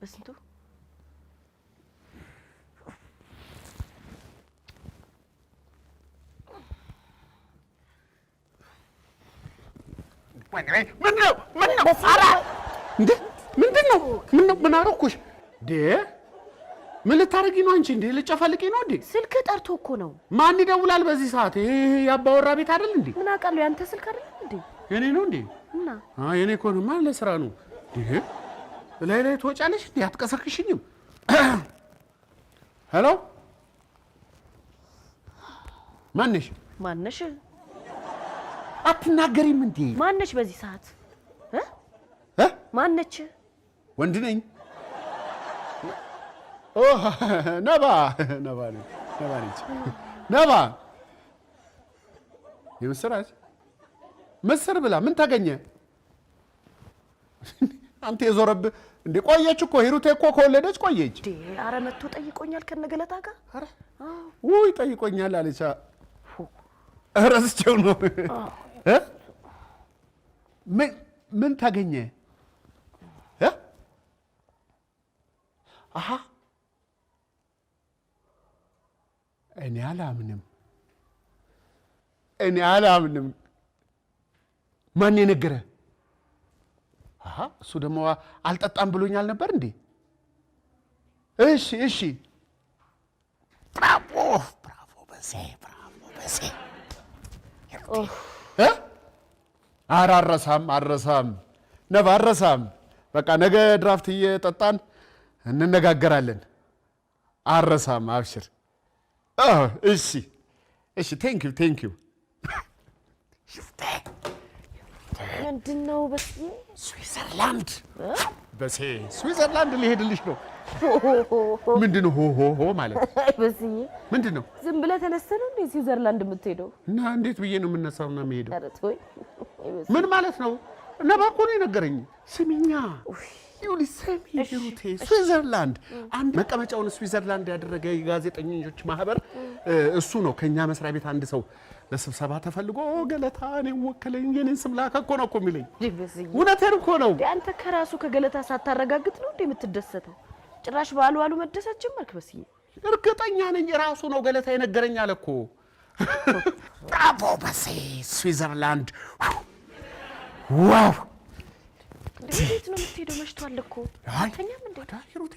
በስንቱ ምንድነው አራ እንዴ ምንድነው ምን አረኩሽ ዴ ምን ልታረጊ ነው አንቺ እንዴ ልጨፈልቂ ነው እንዴ ስልክ ጠርቶ እኮ ነው ማን ይደውላል በዚህ ሰዓት ይሄ ያባወራ ቤት አይደል እንዴ ምን አውቃለሁ ያንተ ስልክ አይደል እንዴ የኔ ነው እንዴ እና የኔ እኮ ነው ማን ለስራ ነው ይሄ ላይ ትወጫለሽ እንዴ አትቀሰቅሽኝም ሄሎ ማነሽ አትናገሪም እንዴ ማነሽ በዚህ ሰዓት ማነች ወንድ ነኝ ነባ የምስራች ምስር ብላ ምን ታገኘ አንተ የዞረብህ እንዴ ቆየች እኮ ሂሩቴ እኮ ከወለደች ቆየች ኧረ መጥቶ ጠይቆኛል ከነገለታ ጋር ኧረ ውይ ጠይቆኛል አለቻ ረስቸው ነው ምን ታገኘ አሃ እኔ አላምንም ማን የነገረ አሃ እሱ ደግሞ አልጠጣም ብሎኛል ነበር እንዴ እሺ ብራቮ በሴ አራረሳም ነባ አረሳም በቃ ነገ ድራፍት እየጠጣን እንነጋገራለን አረሳም አብሽር እሺ ቴንክ ዩ ምንድነው ስዊዘርላንድ ስዊዘርላንድ ሊሄድልሽ ነው ምንድነው ሆ ማለት በስዬ ምንድነው ዝም ብለህ ተነስተህ ነው እንዴ ስዊዘርላንድ የምትሄደው እና እንዴት ብዬ ነው የምነሳውና የምሄደው ምን ማለት ነው ነባ እኮ ነው የነገረኝ ስሚኛ ሂሩቴ ስዊዘርላንድ አንድ መቀመጫውን ስዊዘርላንድ ያደረገ የጋዜጠኞች ማህበር እሱ ነው ከኛ መስሪያ ቤት አንድ ሰው ለስብሰባ ተፈልጎ ገለታ እኔ ወከለኝ የኔን ስም ላከ እኮ ነው የሚለኝ እውነቴን እኮ ነው አንተ ከራሱ ከገለታ ሳታረጋግጥ ነው እንዴ የምትደሰተው ጭራሽ ባሉ መደሰት ጀመርክ በስዬ እርግጠኛ ነኝ ራሱ ነው ገለታ የነገረኝ አለ እኮ ብራቮ በሴ ስዊዘርላንድ ዋው እንዴት ነው የምትሄደው መሽቷል እኮ አንተኛም እንዴ ሂሩቴ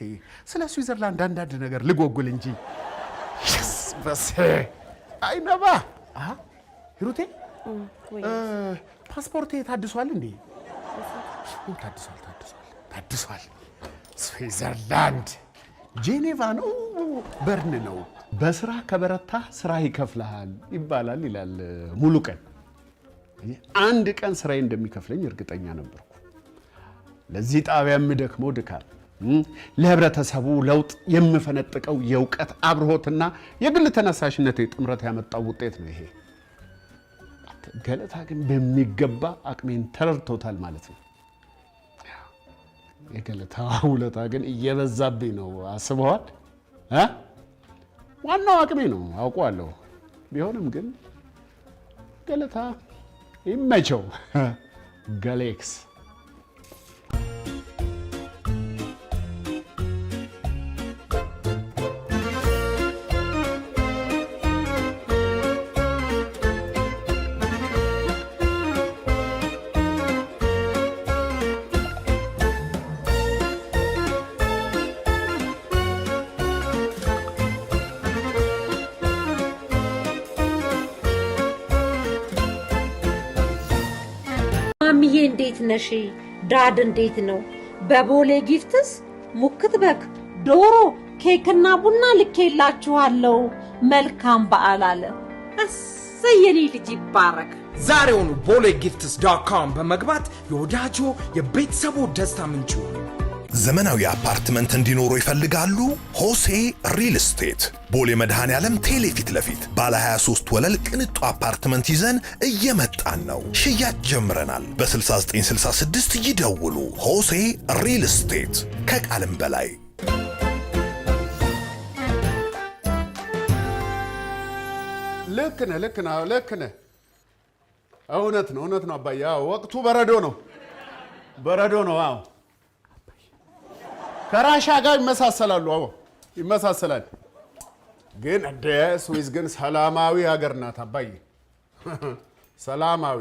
ስለ ስዊዘርላንድ አንዳንድ ነገር ልጎግል እንጂ በሴ አይነባ ሂሩቴ ፓስፖርቴ ታድሷል እንዴ ታድሷል ስዊዘርላንድ ጄኔቫ ነው በርን ነው በስራ ከበረታ ስራ ይከፍልሃል ይባላል ይላል ሙሉ ቀን አንድ ቀን ስራዬ እንደሚከፍለኝ እርግጠኛ ነበርኩ ለዚህ ጣቢያ የምደክመው ድካም ለህብረተሰቡ ለውጥ የምፈነጥቀው የእውቀት አብርሆትና የግል ተነሳሽነት ጥምረት ያመጣው ውጤት ነው ይሄ ገለታ ግን በሚገባ አቅሜን ተረድቶታል ማለት ነው የገለታ ውለታ ግን እየበዛብኝ ነው አስበዋል ዋናው አቅሜ ነው አውቀዋለሁ ቢሆንም ግን ገለታ ይመቸው ጋሌክስ ማሚዬ እንዴት ነሽ ዳድ እንዴት ነው በቦሌ ጊፍትስ ሙክት በግ ዶሮ ኬክና ቡና ልኬላችኋለሁ መልካም በዓል አለ እሰየኔ ልጅ ይባረክ ዛሬውኑ bolegifts.com በመግባት የወዳጆ የቤተሰቡ ደስታ ምንጭ ዘመናዊ አፓርትመንት እንዲኖሩ ይፈልጋሉ ሆሴ ሪል ስቴት ቦሌ መድኃኔዓለም ቴሌ ፊት ለፊት ባለ 23 ወለል ቅንጡ አፓርትመንት ይዘን እየመጣን ነው ሽያጭ ጀምረናል በ6966 ይደውሉ ሆሴ ሪል ስቴት ከቃልም በላይ ልክ ነህ እውነት ነው አባዬ ወቅቱ በረዶ ነው አዎ ከራሻ ጋር ይመሳሰላሉ። አዎ ይመሳሰላል። ግን እንደ ስዊዝ ግን ሰላማዊ ሀገር ናት አባዬ። ሰላማዊ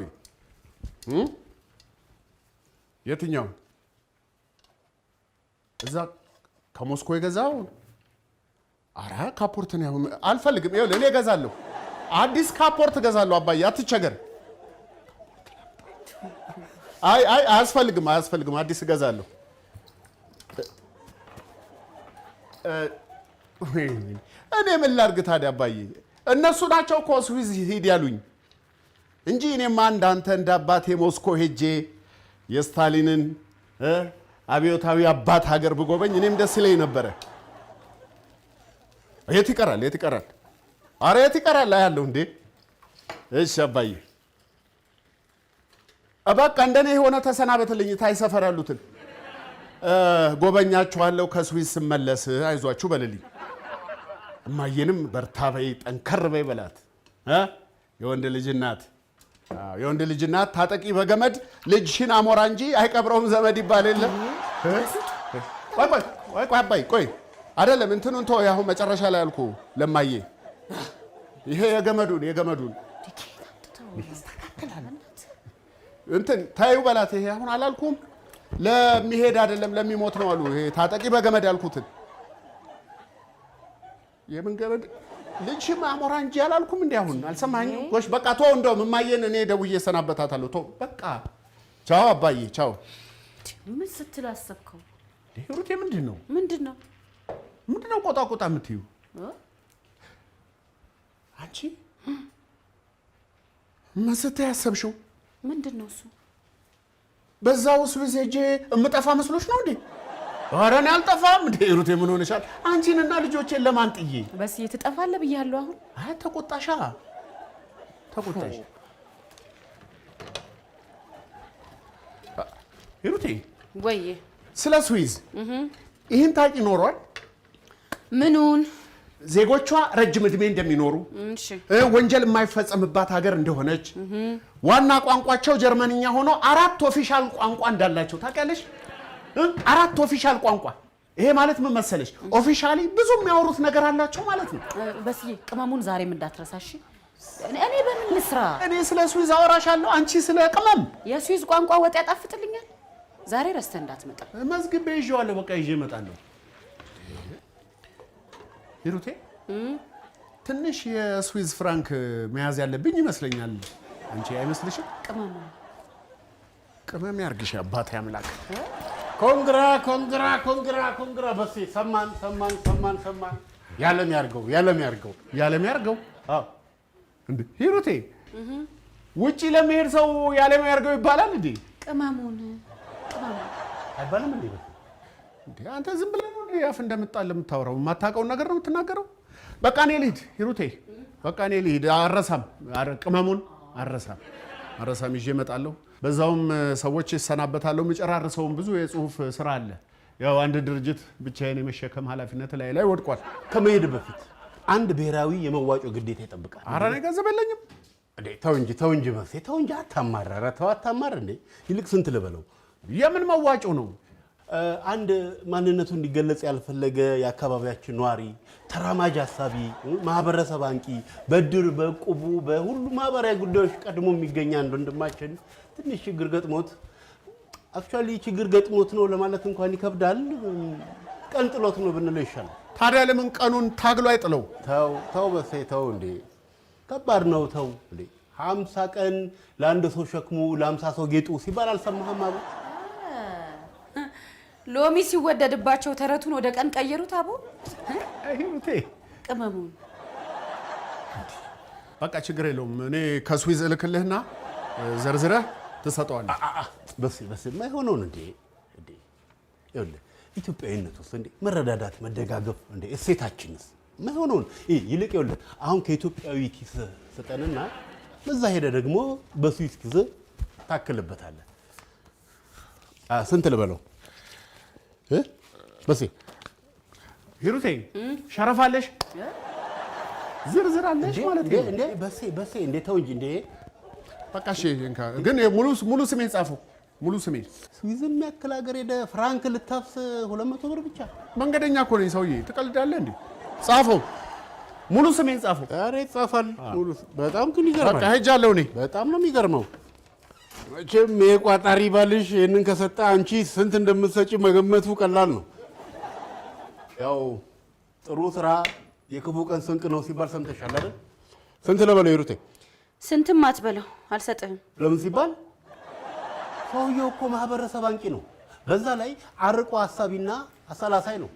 የትኛው እዛ ከሞስኮ የገዛው? አረ ካፖርት ነው አልፈልግም። ይኸውልህ እኔ እገዛለሁ፣ አዲስ ካፖርት እገዛለሁ አባዬ፣ አትቸገር። አይ አያስፈልግም፣ አዲስ እገዛለሁ። እኔ ምን ላድርግ ታዲያ አባዬ? እነሱ ናቸው እኮ ስዊዝ ሂድ ያሉኝ እንጂ እኔማ እንዳንተ እንደ አባቴ ሞስኮ ሄጄ የስታሊንን አብዮታዊ አባት ሀገር ብጎበኝ እኔም ደስ ይለኝ ነበረ። የት ይቀራል? አረ የት ይቀራል? አያለሁ እንዴ። እሺ አባዬ በቃ እንደኔ የሆነ ተሰናበትልኝ። ታይ ሰፈር ያሉትን ጎበኛችኋለሁ ከስዊዝ ስመለስ አይዟችሁ በልልኝ። እማዬንም በርታ በይ ጠንከር በይ በላት። የወንድ ልጅ እናት ታጠቂ በገመድ ልጅሽን አሞራ እንጂ አይቀብረውም ዘመድ ይባል የለ። ቆይ አባይ ቆይ አይደለም እንትኑን ተወው። አሁን መጨረሻ ላይ አልኩ ለማዬ ይሄ የገመዱን እንትን ታዩ በላት። ይሄ አሁን አላልኩም ለሚሄድ አይደለም ለሚሞት ነው አሉ። ይሄ ታጠቂ በገመድ ያልኩትን የምን ገመድ ልጅሽም አሞራ እንጂ አላልኩም እንዴ? አሁን አልሰማኸኝም? ጎሽ በቃ ተው። እንደውም እማዬን እኔ ደውዬ ሰናበታታለሁ። ተው በቃ ቻው አባዬ ቻው። ምን ስትል አሰብከው? ሂሩቴ ምንድን ነው ቆጣ የምትዩ አንቺ? ምን ስትይ ያሰብሽው ምንድን ነው እሱ? በዛው ስዊዝ ሄጄ እምጠፋ መስሎሽ ነው እንዴ? ኧረ እኔ አልጠፋም እንዴ ሂሩቴ። ምን ሆነሻል? አንቺንና ልጆቼን ለማን ጥዬ? በስ ትጠፋለህ ብያለሁ። አሁን አይ ተቆጣሽ ሂሩቴ። ወይ ስለ ስዊዝ ይህን ታውቂ ኖሯል? ምኑን? ዜጎቿ ረጅም ዕድሜ እንደሚኖሩ፣ ወንጀል የማይፈጸምባት ሀገር እንደሆነች፣ ዋና ቋንቋቸው ጀርመንኛ ሆኖ 4 ኦፊሻል ቋንቋ እንዳላቸው ታውቂያለሽ? 4 ኦፊሻል ቋንቋ። ይሄ ማለት ምን መሰለሽ? ኦፊሻሊ ብዙ የሚያወሩት ነገር አላቸው ማለት ነው። በስዬ ቅመሙን ዛሬም እንዳትረሳሽ። እኔ በምን ልስራ? እኔ ስለ ስዊዝ አወራሻለሁ፣ አንቺ ስለ ቅመም። የስዊዝ ቋንቋ ወጥ ያጣፍጥልኛል። ዛሬ ረስተህ እንዳትመጣ። መዝግቤ ይዤዋለሁ። በቃ ይዤ እመጣለሁ። ሂሩቴ ትንሽ የስዊዝ ፍራንክ መያዝ ያለብኝ ይመስለኛል። አንቺ አይመስልሽም? ቅመም ያርግሽ አባቴ አምላክ። ኮንግራ በሴ ሰማን። ያለም ያርገው። አዎ እንዴ ሂሩቴ፣ ውጪ ለመሄድ ሰው ያለም ያርገው ይባላል እንዴ? ቅመሙን አይባልም እንዴ? አንተ ዝም ብለህ ነው ያፍ እንደምጣል የምታወራው። የማታውቀውን ነገር ነው የምትናገረው። በቃ እኔ ልሂድ ሂሩቴ፣ አረሳም ቅመሙን አረሳም ይዤ እመጣለሁ። በዛውም ሰዎች ይሰናበታለሁ። የምጨራርሰውም ብዙ የጽሁፍ ስራ አለ። ያው አንድ ድርጅት ብቻዬን የመሸከም ኃላፊነት ላይ ወድቋል። ከመሄድ በፊት አንድ ብሔራዊ የመዋጮ ግዴታ ይጠብቃል። ኧረ እኔ ገንዘብ የለኝም እንዴ። ተው እንጂ መፍትሄ ተው እንጂ አታማር እንዴ። ይልቅ ስንት ልበለው? የምን መዋጮ ነው? አንድ ማንነቱ እንዲገለጽ ያልፈለገ የአካባቢያችን ነዋሪ፣ ተራማጅ ሀሳቢ፣ ማህበረሰብ አንቂ፣ በድር በቁቡ በሁሉ ማህበራዊ ጉዳዮች ቀድሞ የሚገኝ አንድ ወንድማችን ትንሽ ችግር ገጥሞት፣ አክቹአሊ ችግር ገጥሞት ነው ለማለት እንኳን ይከብዳል። ቀን ጥሎት ነው ብንለው ይሻላል። ታዲያ ለምን ቀኑን ታግሎ አይጥለው? ተው በሴ ተው እንዴ፣ ከባድ ነው። ተው እንዴ 50 ቀን ለአንድ ሰው ሸክሙ ለ50 ሰው ጌጡ ሲባል አልሰማህም? አቡ ሎሚ ሲወደድባቸው ተረቱን ወደ ቀን ቀየሩት። አቦ ሂሩቴ ቅመሙን በቃ ችግር የለውም። እኔ ከስዊዝ እልክልህና ዘርዝረህ ትሰጠዋለህ። በስ የማይሆነውን እንዴ ይኸውልህ፣ ኢትዮጵያዊነት ውስጥ እንዴ መረዳዳት፣ መደጋገፍ እንዴ እሴታችንስ የማይሆነውን ይልቅ ይኸውልህ፣ አሁን ከኢትዮጵያዊ ኪስ ስጠንና በዛ ሄደ ደግሞ በስዊዝ ኪስ ታክልበታለህ። ስንት ልበለው? በሴ ሂሩቴ ሸረፋለሽ፣ ዝርዝራለሽ ማለት ነው እንዴ? በሴ እንዴ ተው እንጂ እንዴ። በቃ እሺ፣ ግን ሙሉ ስሜን ጻፈው። ሙሉ ስሜ ስዊዝን የሚያክል ሀገር ሄደ ፍራንክ ልታፍስ 200 ብር ብቻ። መንገደኛ እኮ ነኝ ሰውዬ፣ ትቀልዳለህ እንዴ? ጻፈው፣ ሙሉ ስሜን ጻፈው። ኧረ ይጻፋል ሙሉ። በጣም ግን ይገርማል። በቃ ሄጃለሁ እኔ። በጣም ነው የሚገርመው። መቼም የቋጣሪ ባልሽ ይህንን ከሰጠ አንቺ ስንት እንደምትሰጪ መገመቱ ቀላል ነው። ያው ጥሩ ስራ የክፉ ቀን ስንቅ ነው ሲባል ሰምተሻል አይደል? ስንት ነው በለው ይሩቴ? ስንትም አትበለው፣ አልሰጥህም። ለምን ሲባል ሰውየው እኮ ማህበረሰብ አንቂ ነው። በዛ ላይ አርቆ ሀሳቢና አሰላሳይ ነው።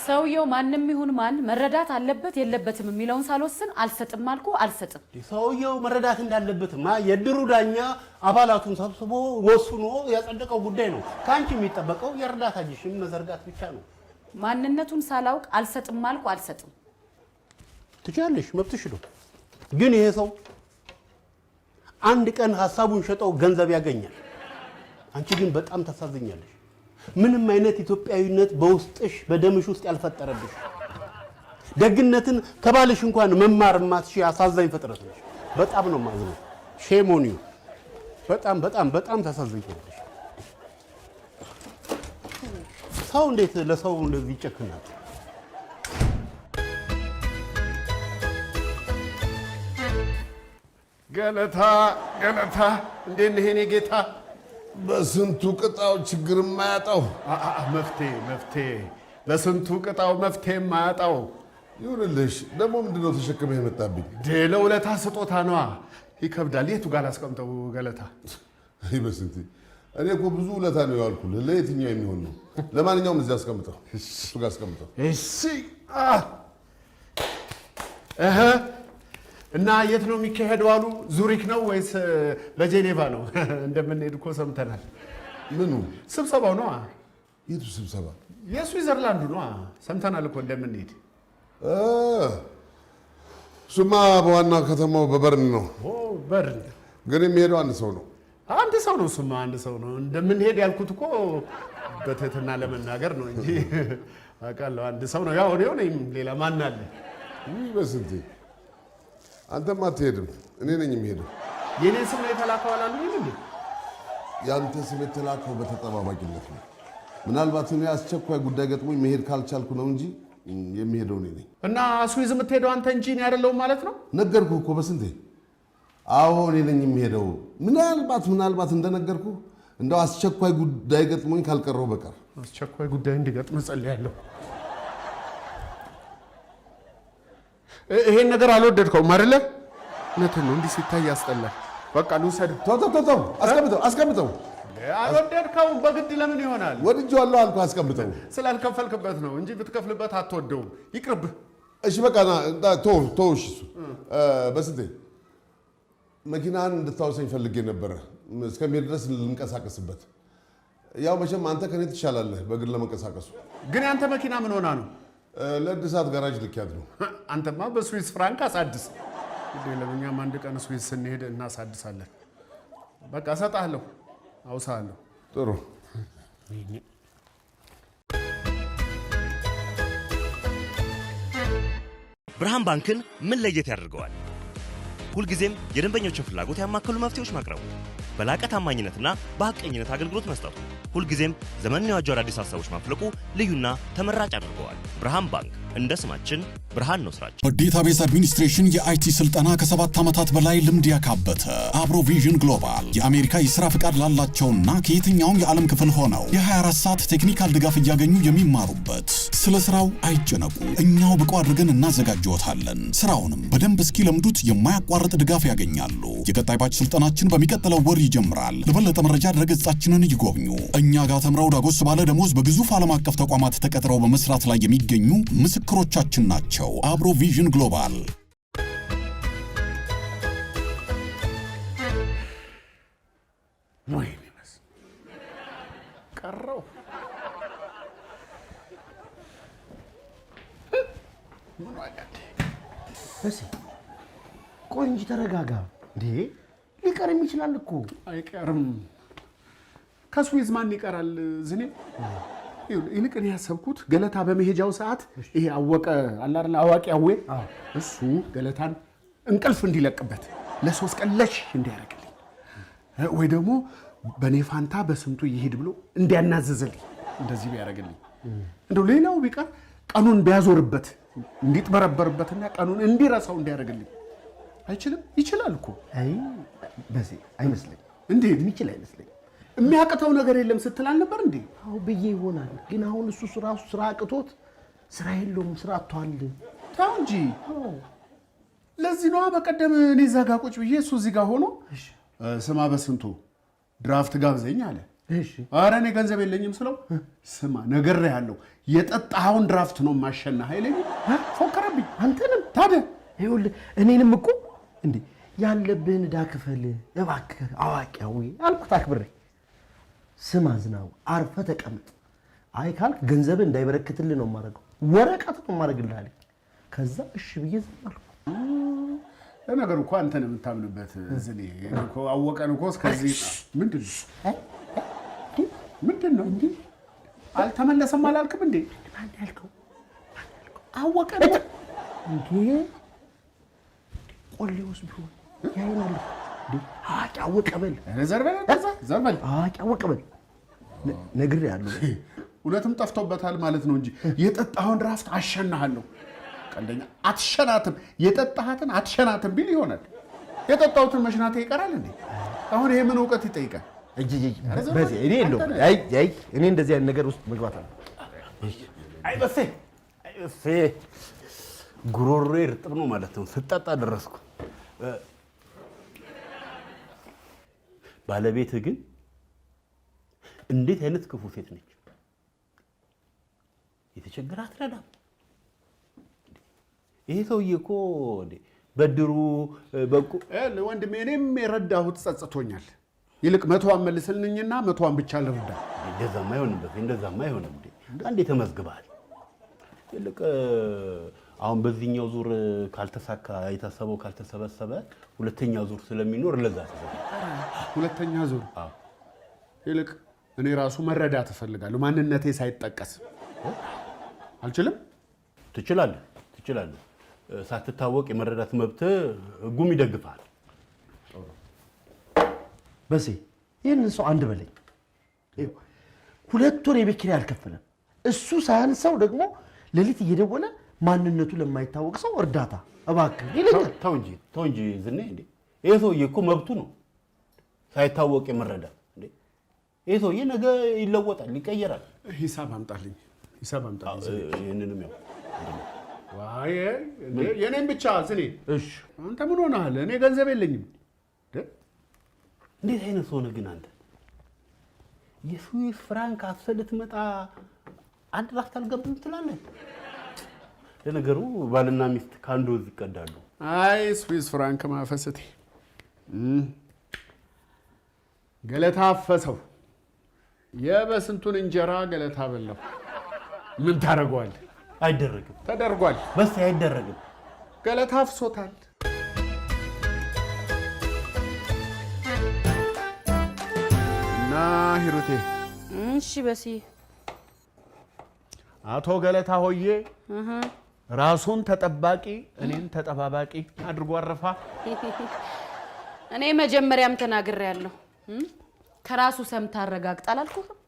ሰውየው ማንም ይሁን ማን መረዳት አለበት የለበትም የሚለውን ሳልወስን አልሰጥም አልኩ፣ አልሰጥም። ሰውየው መረዳት እንዳለበትማ የድሩ ዳኛ አባላቱን ሰብስቦ ወስኖ ያጸደቀው ጉዳይ ነው። ከአንቺ የሚጠበቀው የእርዳታ እጅሽን መዘርጋት ብቻ ነው። ማንነቱን ሳላውቅ አልሰጥም አልኩ፣ አልሰጥም። ትችያለሽ፣ መብትሽ ነው። ግን ይሄ ሰው አንድ ቀን ሀሳቡን ሸጠው ገንዘብ ያገኛል። አንቺ ግን በጣም ታሳዝኛለሽ። ምንም አይነት ኢትዮጵያዊነት በውስጥሽ በደምሽ ውስጥ ያልፈጠረብሽ፣ ደግነትን ከባልሽ እንኳን መማር ማትሽ አሳዛኝ ፍጥረት ነሽ። በጣም ነው ማዝነው። ሼም ኦን ዩ። በጣም በጣም በጣም ታሳዝኛለሽ። ሰው እንዴት ለሰው እንደዚህ ይጨክናል? ገለታ ገለታ፣ እንዴት ነህ የኔ ጌታ? በስንቱ ቅጣው ችግር የማያጣው መፍትሄ ለስንቱ ቅጣው መፍትሄ የማያጣው ይሁንልሽ። ደግሞ ምንድነው ተሸክመህ የመጣብኝ? ለውለታ ስጦታ ነዋ። ይከብዳል። የቱ ጋር አስቀምጠው ገለታ? አይ በስንት እኔ እኮ ብዙ ውለታ ነው ያልኩልህ። ለየትኛው የሚሆን ነው? ለማንኛውም እዚህ አስቀምጠው፣ እሱ ጋር አስቀምጠው። እሺ። እና የት ነው የሚካሄደው አሉ? ዙሪክ ነው ወይስ በጄኔቫ ነው? እንደምንሄድ እኮ ሰምተናል። ምኑ? ስብሰባው ነው። የቱ ስብሰባ? የስዊዘርላንዱ ነው። ሰምተናል እኮ እንደምንሄድ። እሱማ በዋና ከተማው በበርን ነው። በርን ግን የሚሄደው አንድ ሰው ነው። አንድ ሰው ነው። እሱማ አንድ ሰው ነው። እንደምንሄድ ያልኩት እኮ በትህትና ለመናገር ነው እንጂ አውቃለሁ። አንድ ሰው ነው። ያው እኔው ነኝ። ሌላ ማን አለ? በስንቴ አንተም አትሄድም፣ እኔ ነኝ የሚሄደው። የኔ ስም ነው የተላከው አላሉ? የአንተ ስም የተላከው በተጠባባቂነት ነው። ምናልባት እኔ አስቸኳይ ጉዳይ ገጥሞኝ መሄድ ካልቻልኩ ነው እንጂ የሚሄደው እኔ ነኝ። እና ስዊዝ የምትሄደው አንተ እንጂ እኔ አይደለሁም ማለት ነው? ነገርኩህ እኮ በስንቴ። አዎ እኔ ነኝ የሚሄደው። ምናልባት እንደነገርኩህ እንደው አስቸኳይ ጉዳይ ገጥሞኝ ካልቀረው በቀር። አስቸኳይ ጉዳይ እንዲገጥም ጸልያለሁ። ይሄን ነገር አልወደድከውም አይደለ? እውነትህን ነው። እንዲህ ሲታይ ያስጠላል። በቃ ልውሰድህ። ተው፣ አስቀምጠው። አልወደድከውም። በግድ ለምን ይሆናል? ወድጄዋለሁ አልኩህ፣ አስቀምጠው። ስላልከፈልክበት ነው እንጂ ብትከፍልበት አትወደውም። ይቅርብህ። እሺ በቃ ተው። እሺ እሱ በስንቴ መኪናህን እንድታወሰኝ ፈልጌ ነበረ እስከሚሄድ ድረስ ልንቀሳቀስበት። ያው መቼም አንተ ከኔ ትሻላለህ በእግር ለመንቀሳቀሱ። ግን ያንተ መኪና ምን ሆና ነው? ለእድሳት ጋራጅ ልኪያት ነው። አንተማ በስዊስ ፍራንክ አሳድስ። ለእኛም አንድ ቀን ስዊስ ስንሄድ እናሳድሳለን። በቃ እሰጥሃለሁ፣ አውሳለሁ። ጥሩ። ብርሃን ባንክን ምን ለየት ያደርገዋል? ሁልጊዜም የደንበኞችን ፍላጎት ያማከሉ መፍትሄዎች ማቅረቡ፣ በላቀ ታማኝነትና በሐቀኝነት አገልግሎት መስጠቱ፣ ሁልጊዜም ዘመንን የዋጁ አዳዲስ ሀሳቦች ማፍለቁ ልዩና ተመራጭ አድርገዋል። ብርሃን ባንክ እንደ ስማችን ብርሃን ነው ስራችን። በዴታቤዝ አድሚኒስትሬሽን የአይቲ ስልጠና ከ7 ዓመታት በላይ ልምድ ያካበተ አብሮቪዥን ግሎባል የአሜሪካ የሥራ ፍቃድ ላላቸውና ከየትኛውም የዓለም ክፍል ሆነው የ24 ሰዓት ቴክኒካል ድጋፍ እያገኙ የሚማሩበት። ስለ ስራው አይጨነቁ፣ እኛው ብቁ አድርገን እናዘጋጅዎታለን። ስራውንም በደንብ እስኪለምዱት የማያቋርጥ ድጋፍ ያገኛሉ። የቀጣይ ባች ስልጠናችን በሚቀጥለው ወር ይጀምራል። ለበለጠ መረጃ ድረገጻችንን ይጎብኙ። እኛ ጋር ተምረው ዳጎስ ባለ ደሞዝ በግዙፍ ዓለም አቀፍ ተቋማት ተቀጥረው በመስራት ላይ የሚገኙ ምስክሮቻችን ናቸው። አብሮቪዥን ግሎባል። ቀረው ቆይ እንጂ ተረጋጋ። እንዴ ሊቀርም ይችላል እኮ። አይቀርም። ከስዊዝ ማን ይቀራል? ዝኔ ይልቅ እኔ ያሰብኩት ገለታ በመሄጃው ሰዓት ይሄ አወቀ አለ አይደል? አዋቂ አዌ እሱ ገለታን እንቅልፍ እንዲለቅበት ለ3 ቀን ለሽ እንዲያደርግልኝ ወይ ደግሞ በኔ ፋንታ በስንቱ ይሄድ ብሎ እንዲያናዘዝልኝ እንደዚህ ቢያደርግልኝ እንደው ሌላው ቢቀር ቀኑን ቢያዞርበት እንዲጥበረበርበትና ቀኑን እንዲረሳው እንዲያደርግልኝ አይችልም? ይችላል እኮ። አይ በዚህ አይመስለኝም። እንዴት የሚችል አይመስለኝም። የሚያቅተው ነገር የለም ስትል አልነበር እንዴ? አዎ ብዬ ይሆናል። ግን አሁን እሱ ራሱ ስራ አቅቶት ስራ የለውም፣ ስራ አጥቷል። ተው እንጂ። ለዚህ ነዋ በቀደም እኔ እዛ ጋ ቁጭ ብዬ እሱ እዚህ ጋር ሆኖ ስማ በስንቱ ድራፍት ጋብዘኝ አለ። ኧረ እኔ ገንዘብ የለኝም ስለው ስማ ነግሬሃለሁ የጠጣኸውን ድራፍት ነው ማሸናህ አይለኝም። ፎከረብኝ። አንተንም ታዲያ ይኸውልህ እኔንም እኮ እንዴ ያለብህን ዕዳ ክፈል እባክህ አዋቂያዊ አልኩት አክብሬ። ስማ ዝናቡ አርፈህ ተቀመጥ፣ አይ ካልክ ገንዘብ እንዳይበረክትልህ ነው የማደርገው፣ ወረቀት ነው የማደርግልህ አለኝ። ከዛ እሺ ብዬ ዝም አልኩ። ለነገሩ እኮ አንተን የምታምንበት ዝኔ እኮ አወቀን እኮ እስከዚህ ምንድን ነው እንዴ? አልተመለሰም አላልክም እንዴ? ማን ያልከው? አወቀን እንዴ ቆሌውስ ቢሆን ያይናል እንዴ? አዋቂ አወቀ በል። ዘርበል ዘርበል አዋቂ አወቀ በል ነግሬሃለሁ። እውነትም ጠፍቶበታል ማለት ነው እንጂ የጠጣኸውን ድራፍት አሸናሃለሁ። ቀልደኛ አትሸናትም፣ የጠጣሃትን አትሸናትም ቢል ይሆናል። የጠጣሁትን መሽናቴ ይቀራል እንዴ? አሁን ይሄ ምን እውቀት ይጠይቃል? በዚህ እኔ የለውም። አይ እኔ እንደዚህ አይነት ነገር ውስጥ መግባት አለ። አይ በሴ ጉሮሮዬ እርጥብ ነው ማለት ነው። ስጠጣ ደረስኩ። ባለቤትህ ግን እንዴት አይነት ክፉ ሴት ነች! የተቸገረ አትረዳም። ይሄ ሰውዬ እኮ በድሩ በቁ ወንድሜ፣ እኔም የረዳሁት ጸጽቶኛል። ይልቅ 100 መልስልኝና 100 ብቻ ልርዳ። እንደዛማ አይሆንም። እንደዛማ አይሆንም። አንዴ ተመዝግበሃል። ይልቅ አሁን በዚህኛው ዙር ካልተሳካ የታሰበው ካልተሰበሰበ ሁለተኛ ዙር ስለሚኖር ለዛ ሁለተኛ ዙር ይልቅ እኔ ራሱ መረዳት እፈልጋለሁ፣ ማንነቴ ሳይጠቀስ። አልችልም? ትችላለህ። ሳትታወቅ የመረዳት መብት ህጉም ይደግፋል። በሴ ይህንን ሰው አንድ በለኝ። 2 ወር የቤት ኪራይ አልከፈለም። እሱ ሳያንሰው ደግሞ ሌሊት እየደወለ ማንነቱ ለማይታወቅ ሰው እርዳታ እባክህ ይለኛል። ተው እንጂ ዝኔ እንዴ! ይሄ ሰውዬ እኮ መብቱ ነው ሳይታወቅ የመረዳት እንዴ! ይሄ ሰውዬ ነገ ይለወጣል፣ ይቀየራል። ሂሳብ አምጣልኝ። ይሄንንም ያው ዋይ የኔን ብቻ ዝኔ። እሺ አንተ ምን ሆነሃል? እኔ ገንዘብ የለኝም። እንዴት አይነት ሰው ነህ ግን አንተ? የስዊስ ፍራንክ አፍሰህ ልትመጣ አንድ ራፍት አልገባም ትላለህ። ለነገሩ ባልና ሚስት ከአንዱ ወዝ ይቀዳሉ። አይ ስዊስ ፍራንክ ማፈሰቴ ገለታ አፈሰው። የበስንቱን እንጀራ ገለታ በላው። ምን ታደርገዋለህ? አይደረግም። ተደርጓል። በስ አይደረግም። ገለታ አፍሶታል። እና ሂሩቴ። እሺ በስዬ። አቶ ገለታ ሆዬ ራሱን ተጠባቂ እኔን ተጠባባቂ አድርጎ አረፋ። እኔ መጀመሪያም ተናግሬያለሁ። ከራሱ ሰምታ አረጋግጥ አላልኩህም?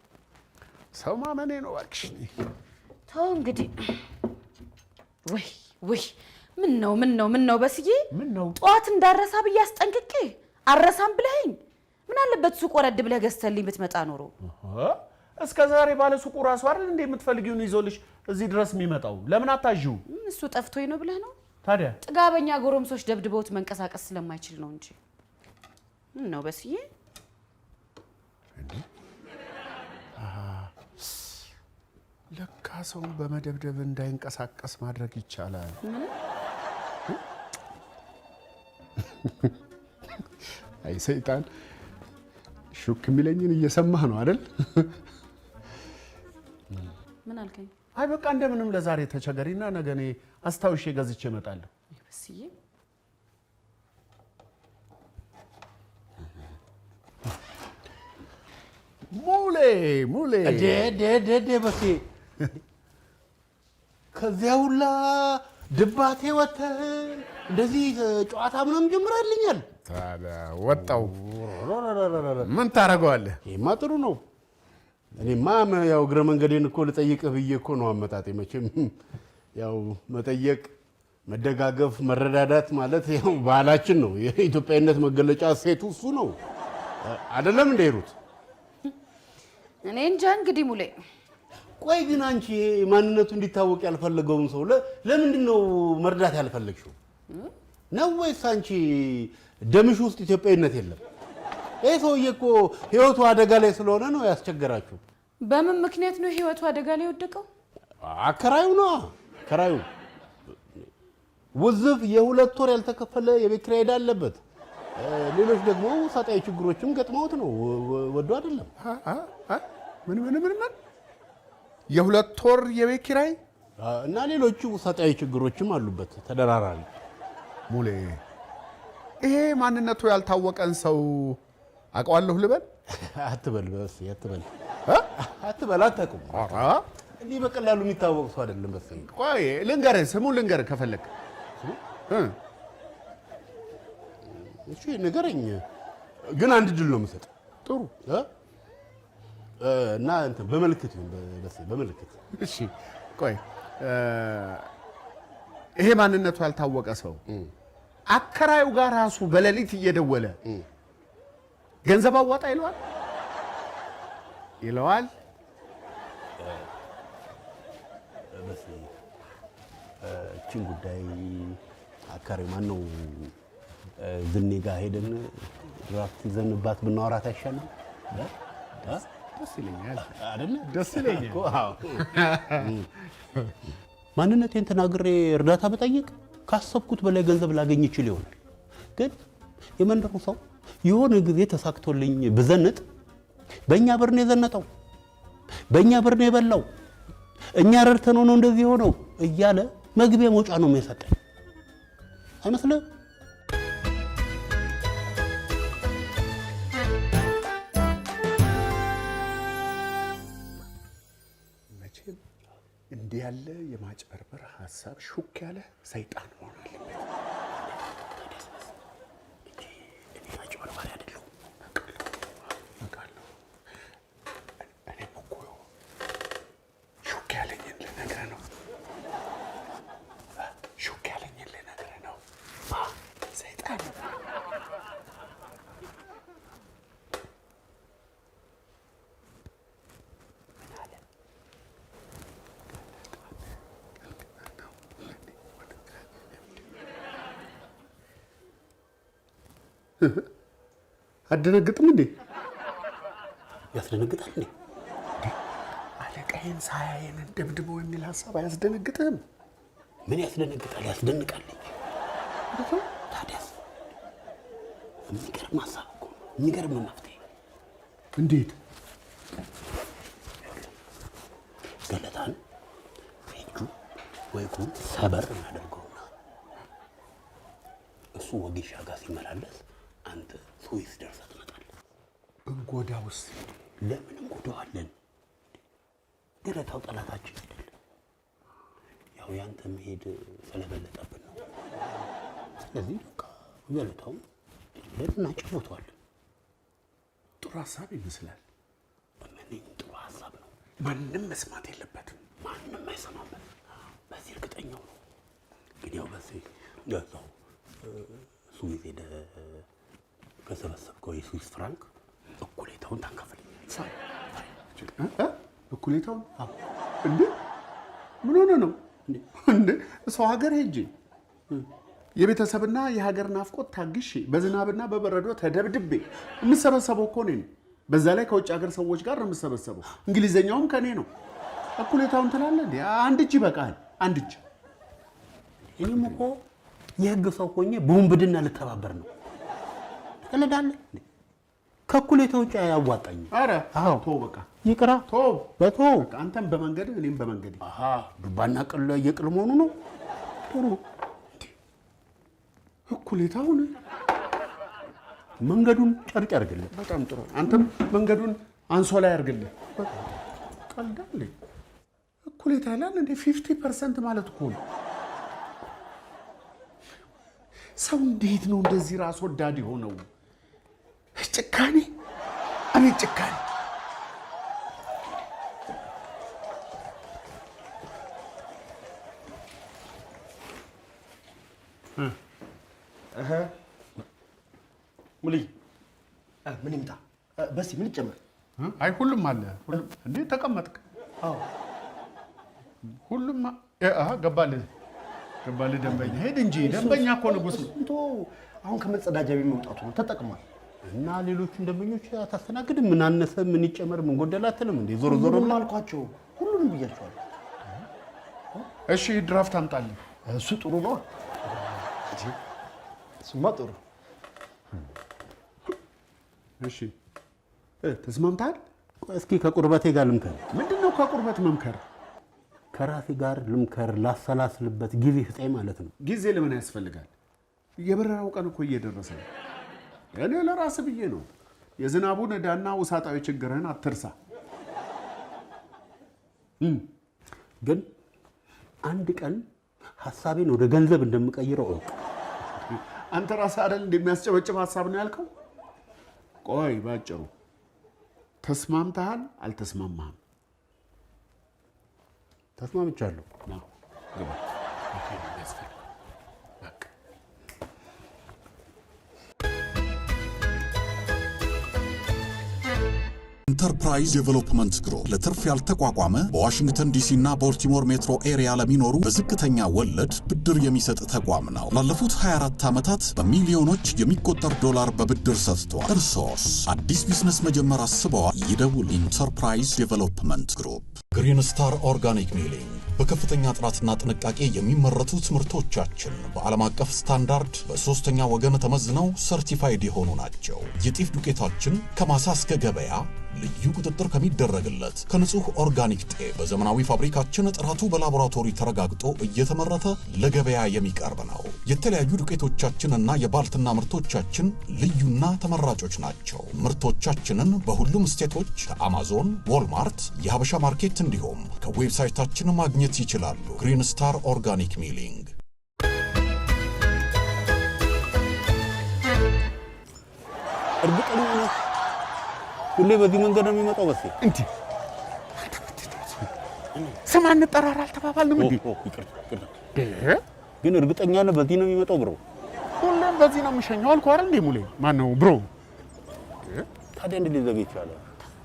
ሰው ማመኔ ነው እባክሽ። ተው እንግዲህ። ወይ ምን ነው በስዬ? ምን ነው ጠዋት እንዳረሳ ብዬ አስጠንቅቄ አረሳም ብለኸኝ፣ ምን አለበት ሱቅ ወረድ ብለህ ገዝተልኝ ብትመጣ ኖሮ። እስከ ዛሬ ባለ ሱቁ ራሱ አይደል እንደ የምትፈልጊውን ይዞልሽ እዚህ ድረስ የሚመጣው? ለምን አታዥው? እሱ ጠፍቶኝ ነው ብለህ ነው? ታዲያ ጥጋበኛ ጎረምሶች ደብድበውት መንቀሳቀስ ስለማይችል ነው እንጂ። ምን ነው በስዬ? ለካ ሰውን በመደብደብ እንዳይንቀሳቀስ ማድረግ ይቻላል። አይ ሰይጣን፣ ሹክ የሚለኝን እየሰማህ ነው አይደል? ምን አልከኝ? አይ በቃ እንደምንም ለዛሬ ተቸገሪና ነገ እኔ አስታውሼ ገዝቼ እመጣለሁ። በስዬ ሙሌ በሴ ከዚያ ሁላ ድባቴ ወተህ እንደዚህ ጨዋታ ምናምን ጀምራልኛል። ታዲያ ወጣው ምን ታደርገዋለህ? ይሄማ ጥሩ ነው። እኔማ ያው እግረ መንገዴን እኮ ልጠይቅህ ብዬ እኮ ነው አመጣጤ። መቼም ያው መጠየቅ፣ መደጋገፍ፣ መረዳዳት ማለት ያው ባህላችን ነው። የኢትዮጵያዊነት መገለጫ ሴቱ እሱ ነው አይደለም እንደ ሂሩት? እኔ እንጃ እንግዲህ ሙሌ። ቆይ ግን አንቺ ማንነቱ እንዲታወቅ ያልፈለገውን ሰው ለምንድን ነው መርዳት ያልፈለግሽው? ነው ወይስ አንቺ ደምሽ ውስጥ ኢትዮጵያዊነት የለም? ይሄ ሰውዬ እኮ ህይወቱ አደጋ ላይ ስለሆነ ነው ያስቸገራችሁ። በምን ምክንያት ነው ህይወቱ አደጋ ላይ ወደቀው? አከራዩ ነው። አከራዩ ውዝፍ የ2 ወር ያልተከፈለ የቤት ኪራይ ዕዳ አለበት። ሌሎች ደግሞ ውሳጣዊ ችግሮችም ገጥመውት ነው። ወዶ አይደለም። ምን የ2 ወር የቤት ኪራይ እና ሌሎች ውሳጣዊ ችግሮችም አሉበት ተደራራሪ። ሙሌ ይሄ ማንነቱ ያልታወቀን ሰው አውቀዋለሁ ልበል? አትበል በስ አትበል። አታውቅም። እንዲህ በቀላሉ የሚታወቅ ሰው አይደለም። በስ ቆይ ልንገርህ፣ ስሙን ልንገርህ ከፈለክ። እሺ ንገረኝ፣ ግን አንድ ድል ነው የምሰጥ። ጥሩ እና እንትን በመልክት በመልክት። እሺ ቆይ ይሄ ማንነቱ ያልታወቀ ሰው አከራዩ ጋር ራሱ በሌሊት እየደወለ ገንዘብ አዋጣ ይለዋል። እቺን ጉዳይ አከራዩ ማነው ዝኔ ጋር ሄደን ድራፍት ይዘንባት ብናወራት አይሻልም? ደስ ይለኛል አይደል? ደስ ይለኛል እኮ። አዎ ማንነቴን ተናግሬ እርዳታ በጠይቅ ካሰብኩት በላይ ገንዘብ ላገኝ ይችል ይሆናል። ግን የመንደሩ ሰው የሆነ ጊዜ ተሳክቶልኝ ብዘንጥ በእኛ ብር ነው የዘነጠው፣ በእኛ ብር ነው የበላው፣ እኛ ረድተነው ነው እንደዚህ ሆነው እያለ መግቢያ መውጫ ነው የሚያሰጠኝ አይመስልም? እንዲህ ያለ የማጭበርበር ሐሳብ ሹክ ያለ ሰይጣን መሆን አለበት። እኔ አጭበርባሪ አይደለሁም። አውቃለሁ። እኔም እኮ ሹክ ያለኝን ልነግርህ ነው። ሹክ ያለኝን ልነግርህ ነው። ሰይጣን አደነግጥም እንዴ? ያስደነግጣል እንዴ? አለቃዬን ሳያየን ደብድበው የሚል ሐሳብ አያስደነግጥም? ምን ያስደነግጣል? ያስደንቃል። ታዲያስ የሚገርም ሐሳብ እኮ የሚገርም መፍትሄ። እንዴት? ገለታን እጁ ወይ እግሩን ሰበር እናደርገውና እሱ ወጌሻ ጋር ሲመላለስ አንተ ስዊስ ደርሰህ ትመጣለህ። እንጎዳውስ? ለምን እንጎዳዋለን? ገለታው ጠላታችን አይደለም። ያው ያንተ መሄድ ስለበለጠብን ነው። ስለዚህ በቃ ገለታው እናጭኖተዋለን። ጥሩ ሐሳብ ይመስላል። ምን ጥሩ ሐሳብ ነው። ማንም መስማት የለበትም። ማንም አይሰማበት። በዚህ እርግጠኛው ነው። ግን ያው በዚህ ገዛው ስዊስ ሄደህ ከሰበሰብከው የስዊስ ፍራንክ እኩሌታውን ታካፍለኛለህ። እኩሌታውን? እንዴ ምን ሆነ ነው እንዴ? ሰው ሀገር ሄጄ የቤተሰብና የሀገር ናፍቆት ታግሼ በዝናብና በበረዶ ተደብድቤ የምሰበሰበው እኮ እኔ ነው። በዛ ላይ ከውጭ ሀገር ሰዎች ጋር ነው የምሰበሰበው። እንግሊዘኛውም ከኔ ነው። እኩሌታውን ትላለህ እንዴ? አንድ እጅ ይበቃል። አንድ እጅ። እኔም እኮ የህግ ሰው ሆኜ በወንብድና ልተባበር ነው። ትቀልዳለህ? ከእኩሌታው ውጭ አያዋጣኝም። ኧረ አዎ ተው በቃ ይቅራ። ተው በተው አንተም በመንገድ እኔም በመንገድ። አሃ ዱባና ቅል የቅል መሆኑ ነው። ጥሩ እኩሌታውን መንገዱን ጨርቅ ያርግልህ። በጣም ጥሩ። አንተም መንገዱን አንሶላ ያርግልህ። ቀልዳለ። እኩሌታ ይላል እንዴ? 50% ማለት እኮ ነው። ሰው እንዴት ነው እንደዚህ ራስ ወዳድ የሆነው? ጭካኔ! አቤት ጭካኔ! ሙልይ ምን ይምጣ? በስ ምን ይጨመር? አይ ሁሉም አለ። ሁሉም እንዴ ተቀመጥክ? አዎ ሁሉም ገባልህ ደንበኛ። ሄድ እንጂ ደንበኛ እኮ ንጉስ ነው። እንቶ አሁን ከመጸዳጃ ቤት መውጣቱ ነው ተጠቅሟል። እና ሌሎቹን ደንበኞች አታስተናግድም? ምን አነሰ ምን ይጨመር ምን ጎደለ አትልም እንዴ? ዞሮ ዞሮ ምን አልኳቸው? ሁሉንም ብያቸዋለሁ። እሺ ድራፍት አምጣልኝ። እሱ ጥሩ ነው። እሱማ ጥሩ። እሺ ተስማምታል? እስኪ ከቁርበቴ ጋር ልምከር። ምንድነው ከቁርበት መምከር? ከራሴ ጋር ልምከር፣ ላሰላስልበት ጊዜ ስጠኝ ማለት ነው። ጊዜ ለምን ያስፈልጋል? የበረራው ቀን እኮ እየደረሰ ነው። እኔ ለራስ ብዬ ነው። የዝናቡን ዕዳና ውሳጣዊ ችግርህን አትርሳ። ግን አንድ ቀን ሐሳቤን ወደ ገንዘብ እንደምቀይረው እወቅ። አንተ ራስህ አይደል እንደሚያስጨበጭብ ሐሳብ ነው ያልከው? ቆይ ባጭሩ ተስማምተሃል አልተስማማህም? ተስማምቻለሁ። ነው ግባ። ኢንተርፕራይዝ ዴቨሎፕመንት ግሩፕ ለትርፍ ያልተቋቋመ በዋሽንግተን ዲሲ እና ቦልቲሞር ሜትሮ ኤሪያ ለሚኖሩ በዝቅተኛ ወለድ ብድር የሚሰጥ ተቋም ነው። ላለፉት 24 ዓመታት በሚሊዮኖች የሚቆጠር ዶላር በብድር ሰጥቷል። እርሶስ አዲስ ቢዝነስ መጀመር አስበዋል? ይደውል። ኢንተርፕራይዝ ዴቨሎፕመንት ግሩፕ። ግሪን ስታር ኦርጋኒክ ሚሊንግ በከፍተኛ ጥራትና ጥንቃቄ የሚመረቱት ምርቶቻችን በዓለም አቀፍ ስታንዳርድ በሶስተኛ ወገን ተመዝነው ሰርቲፋይድ የሆኑ ናቸው። የጤፍ ዱቄታችን ከማሳ እስከ ገበያ ልዩ ቁጥጥር ከሚደረግለት ከንጹህ ኦርጋኒክ ጤፍ በዘመናዊ ፋብሪካችን ጥራቱ በላቦራቶሪ ተረጋግጦ እየተመረተ ለገበያ የሚቀርብ ነው። የተለያዩ ዱቄቶቻችንና የባልትና ምርቶቻችን ልዩና ተመራጮች ናቸው። ምርቶቻችንን በሁሉም ስቴቶች ከአማዞን፣ ዎልማርት፣ የሀበሻ ማርኬት እንዲሁም ከዌብሳይታችን ማግኘት ይችላሉ። ግሪን ስታር ኦርጋኒክ ሚሊንግ። እርግጠኛ ነህ ሁሌ በዚህ መንገድ ነው የሚመጣው? በስ እንዴ ስማ እንጠራራ አልተባባልንም እንዴ? ግን እርግጠኛ ነህ በዚህ ነው የሚመጣው? ብሮ ሁሌም በዚህ ነው የሚሸኘው አልኩህ አይደል እንዴ? ሙሌ ማን ነው ብሮ? ታዲያ እንዴት ሊዘገይ ይችላል?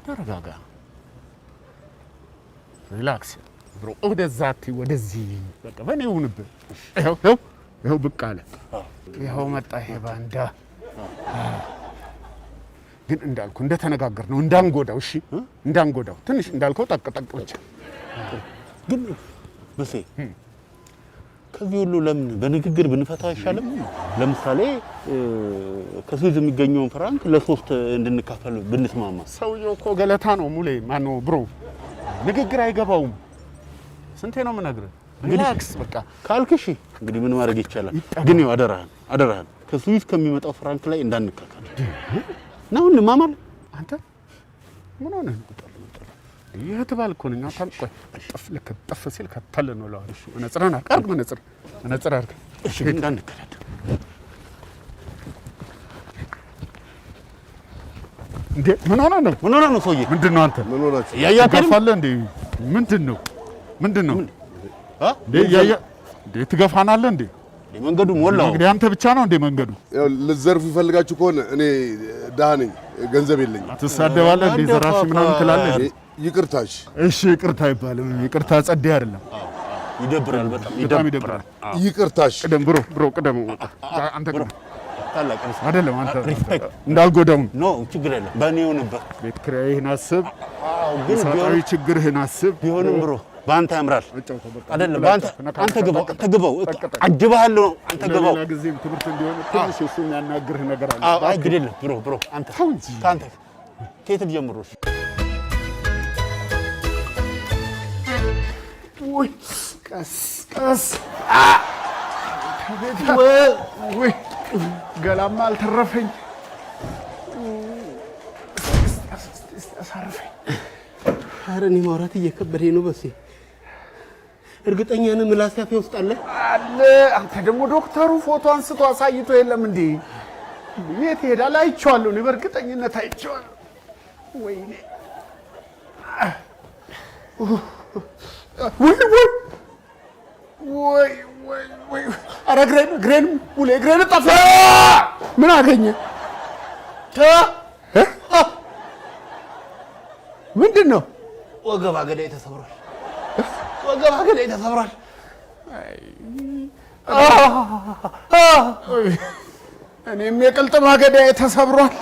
ተረጋጋ፣ ሪላክስ ብሮ። ወደዛ አትይ ወደዚህ፣ በቃ በኔ ይሁንብህ። ይኸው ብቅ አለ፣ ይኸው መጣ ይሄ ባንዳ። ግን እንዳልኩ እንደተነጋገር ነው እንዳንጎዳው። እሺ እንዳንጎዳው፣ ትንሽ እንዳልከው ጠቅ ብቻ። ግን በሴ ከዚህ ሁሉ ለምን በንግግር ብንፈታው አይሻልም? ለምሳሌ ከስዊዝ የሚገኘውን ፍራንክ ለሶስት እንድንካፈል ብንስማማ። ሰውየው እኮ ገለታ ነው ሙሌ። ማነው ብሮ? ንግግር አይገባውም። ስንቴ ነው የምነግርህ? ሪላክስ በቃ ካልክሽ እንግዲህ ምን ማድረግ ይቻላል? ግን ይኸው አደራህን ከስዊዝ ከሚመጣው ፍራንክ ላይ እንዳንካፈል ነው። እንማማር። አንተ ምን ሆነህ ነው? ይሄ ተባል እኮ ነኝ። አታልቆይ ጠፍ ሲል ከተለ ነው ለዋል። እሺ መነጽርህን አርግ፣ መነጽር አርግ። እሺ እንዳንከዳደ እንዴ ምን ሆነህ ነው? ሰውዬ? ምንድን ነው አንተ? ምን ሆናችሁ? ያያታለህ እንዴ? ምንድን ነው? እንዴ ትገፋናለህ እንዴ? መንገዱ ሞላው። እንግዲህ አንተ ብቻ ነው እንዴ መንገዱ? ያው ልዘርፉ ይፈልጋችሁ ከሆነ እኔ ደሃ ነኝ፣ ገንዘብ የለኝም። ትሳደባለህ እንዴ? ዘራፊ ምናምን ትላለህ? ይቅርታሽ። እሺ ይቅርታ አይባልም። ይቅርታ ጸዴ አይደለም። ይደብራል፣ በጣም ይደብራል። ይቅርታሽ። ቅደም ብሮ ቅደም። አንተ ቅደም። ታላቅ አይደለም አንተ እንዳልጎዳው ኖ ችግር የለም። በእኔው ነበር። ቤት ኪራይህን አስብ፣ ግን ሰጣዊ ችግርህን አስብ። ቢሆንም ብሮ በአንተ ያምራል አይደለም? አንተ ግባው፣ አጅባለሁ። አንተ ግባው። ሌላ ጊዜም ትምህርት እንዲሆን ትንሽ እሱ የሚያናግርህ ነገር አለ። አይ ግድ የለም ብሮ አንተ ካንተ ከየት ጀምሮ? ወይ ቀስ ወይ ገላማ አልተረፈኝ። አሳርፈኝ። ኧረ እኔ ማውራት እየከበደኝ ነው። በሴ እርግጠኛ ነህ ምላስ ያፌ ውስጥ አለ? አለ። አንተ ደግሞ ዶክተሩ ፎቶ አንስቶ አሳይቶ የለም እንዴ? የት ሄዳል? አይቼዋለሁ፣ እኔ በእርግጠኝነት አይቼዋለሁ። ወይኔ ወይ ኧረ እግሬን ሙሌ እግሬን ጠፋ። ምን አገኘ? ምንድን ነው? ወገብ አገዳይ ተሰብሯል። ወገብ አገዳይ ተሰብሯል። እኔም የቅልጥም አገዳይ ተሰብሯል።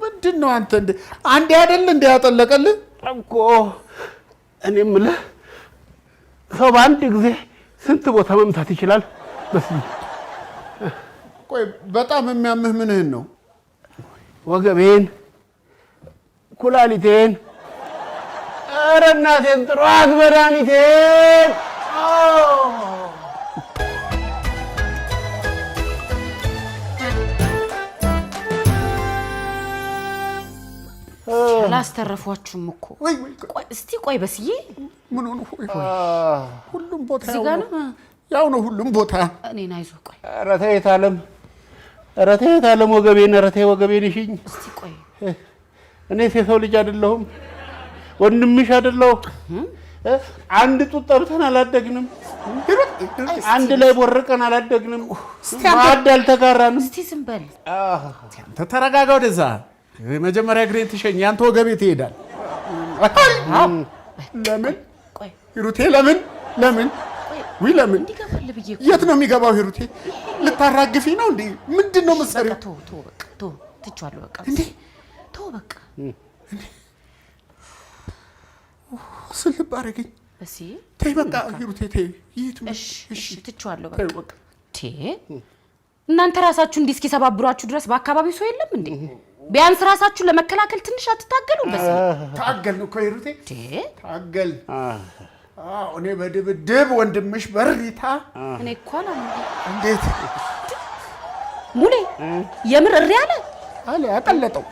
ምንድን ነው አንተ? አንዴ አይደል እንደ ያጠለቀልህ እኮ እኔ የምልህ ሰው በአንድ ጊዜ ስንት ቦታ መምታት ይችላል? ቆይ በጣም የሚያምህ ምንህን ነው? ወገቤን፣ ኩላሊቴን፣ ኧረ እናቴን ጥሯት መድኃኒቴን። አላስተረፏችሁም እኮ። እስቲ ቆይ በስዬ ምን ሆነ? ሁሉም ቦታ ያው ነው። ሁሉም ቦታ እኔን አይዞህ። ቆይ ኧረ ተይ የታለም፣ ኧረ ተይ የታለም ወገቤን፣ ኧረ ተይ ወገቤን እሽኝ። እስቲ ቆይ እኔስ የሰው ልጅ አይደለሁም? ወንድምሽ አይደለሁም? አንድ ጡት ጠብተን አላደግንም? አንድ ላይ ቦርቀን አላደግንም? ማዕድ አልተጋራንም? እስቲ ዝም በል አንተ። ተረጋጋ። ወደዛ መጀመሪያ እግሬን ትሸኝ፣ ያንተ ወገቤ ትሄዳል። ለምን ሂሩቴ? ለምን ለምን ወይ ለምን? የት ነው የሚገባው? ሂሩቴ ልታራግፊ ነው እንዴ? ምንድን ነው የምትሰሪው? ቶ ትቻለሁ። በቃ እንዴ ቶ በቃ እንዴ ስልብ አደረገኝ። እሺ ተይ በቃ ሂሩቴ ተይ። እሺ ትቻለሁ በቃ። እናንተ ራሳችሁ እንዲህ እስኪሰባብሯችሁ ድረስ በአካባቢው ሰው የለም እንዴ? ቢያንስ ራሳችሁን ለመከላከል ትንሽ አትታገሉም? በዚህ ታገልን እኮ ሂሩቴ ታገልን። እኔ በድብድብ ወንድምሽ በሪታ። እኔ እኮ ነው። እንዴት ሙሌ የምር እሪ አለ አቀለጠው።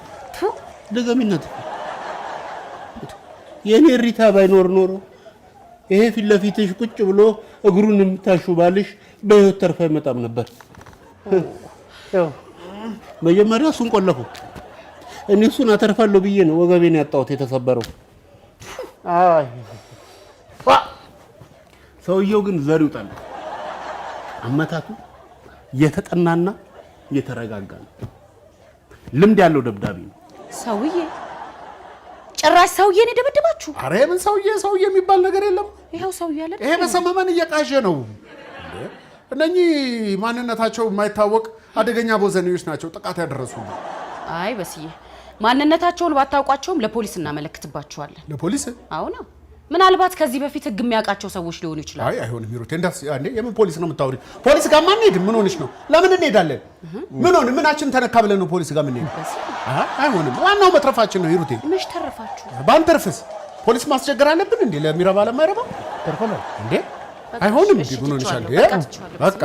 ደገሚነት የኔ ሪታ ባይኖር ኖሮ ይሄ ፊት ለፊትሽ ቁጭ ብሎ እግሩን የምታሹ ባልሽ በህይወት ተርፋ አይመጣም ነበር። መጀመሪያ እሱን ቆለፉ። እኔ እሱን አተርፋለሁ ብዬ ነው ወገቤን ያጣሁት የተሰበረው። ሰውየው ግን ዘር ይውጣል። አመታቱ የተጠናና የተረጋጋ ነው። ልምድ ያለው ደብዳቤ ነው። ሰውዬ ጭራሽ ሰውዬን የደበደባችሁ? ኧረ ምን ሰውዬ የሚባል ነገር የለም። ይሄው ሰውዬ አለ። ይሄ በሰመመን እየቃዠ ነው። እነኚህ ማንነታቸው የማይታወቅ አደገኛ ቦዘኔዎች ናቸው ጥቃት ያደረሱ። አይ በስዬ ማንነታቸውን ባታውቋቸውም ለፖሊስ እናመለክትባቸዋለን። ለፖሊስ? አዎ ነው። ምናልባት ከዚህ በፊት ህግ የሚያውቃቸው ሰዎች ሊሆኑ ይችላሉ። አይ አይሆንም ሂሩቴ፣ አንዴ የምን ፖሊስ ነው የምታወሪ? ፖሊስ ጋር ማን ሄድ? ምን ሆነሽ ነው? ለምን እንሄዳለን? ምናችን ተነካ ብለን ነው ፖሊስ ጋር ምን ሄድ? አይሆንም። ዋናው መትረፋችን ነው ሂሩቴ። መች ተረፋችሁ? ባንተርፍስ ፖሊስ ማስቸገር አለብን እንዴ? ለሚረባ ለማይረባ ተርፈናል እንዴ? አይሆንም እንዴ? ምን ሆነሻል? በቃ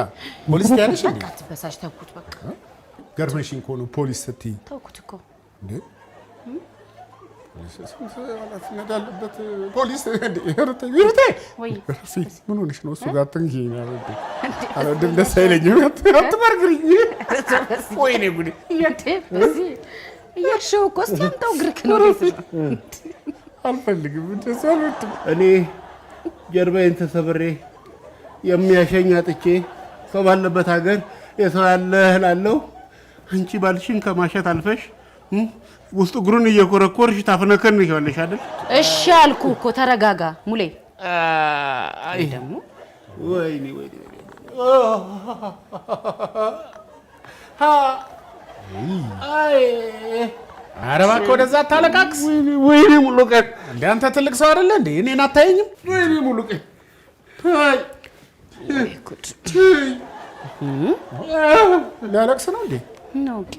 ፖሊስ ያለሽ እንዴ? በቃ በሳሽ ተውኩት። በቃ ገርመሽኝ እኮ ነው ፖሊስ ስትይ። ተውኩት እኮ እንዴ። ፖሊስ ምን ሆነሽ ነው? እሱ ጋር ትንሽ አልወድም፣ ደስ አይለኝም። አትበርግሪኝ። ወይኔ ጉዴ! እያልሽው እኮ እስኪ አምጣው ግርክ ነው። አልፈልግም። እኔ ጀርባዬን ተሰብሬ የሚያሸኝ አጥቼ ሰው ባለበት ሀገር የሰው ያለ እላለሁ። አንቺ ባልሽን ከማሸት አልፈሽ ውስጥ እግሩን እየኮረኮርሽ ታፍነከን ይኸውልሽ አይደል? እሺ አልኩ እኮ ተረጋጋ ሙሌ። አይ ደግሞ ወይኔ አይ ኧረ እባክህ ወደዛ አታለቃቅስ። ወይኔ ሙሉቀን እንደ አንተ ትልቅ ሰው አይደለ እንዴ? እኔን አታየኝም? ወይኔ ሙሉቀን ሊያለቅስ ነው እንዴ? ነው ኦኬ።